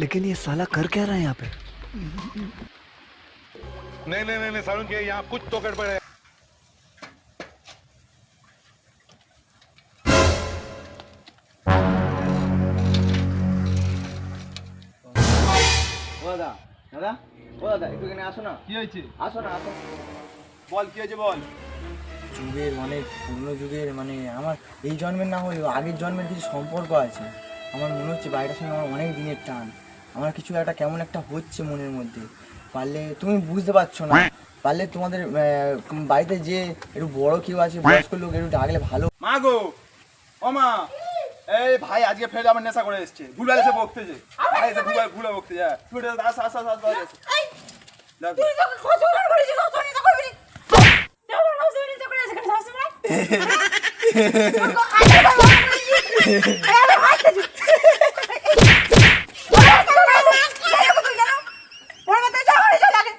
लेकिन ये साला कर क्या रहा है यहाँ पे? नहीं नहीं नहीं नहीं सारुण के यहाँ कुछ तो गड़बड़ है। ও দাদা দাদা ও দাদা একটু এখানে আসো না। কি হয়েছে? আসো না আসো। বল কি হয়েছে বল। যুগের অনেক পুরনো যুগের মানে আমার এই জন্মের না হলেও আগের জন্মের কিছু সম্পর্ক আছে। আমার মনে হচ্ছে বাড়িটার সঙ্গে আমার অনেক দিনের টান। আমার কিছু একটা কেমন একটা হচ্ছে মনের মধ্যে। পারলে তুমি বুঝতে পারছো না, পারলে তোমাদের বাড়িতে যে একটু বড় কেউ আছে বয়স্ক লোক একটু ডাকলে ভালো। মা গো, ও মা, এই ভাই আজকে ফের আমার নেশা করে এসছে, ভুলভাল এসে বকতেছে, ভাই এসে ভুলভাল বকতে যায়, তুই আস আস আস আস আস। তুই তো কত বার করেছিস কত নিতে করবি তোর নাম শুনে নিতে করে এখানে আসছ না তোকে আগে বাবা আরে হাতে দি ওরে মত যা করে চলে আগে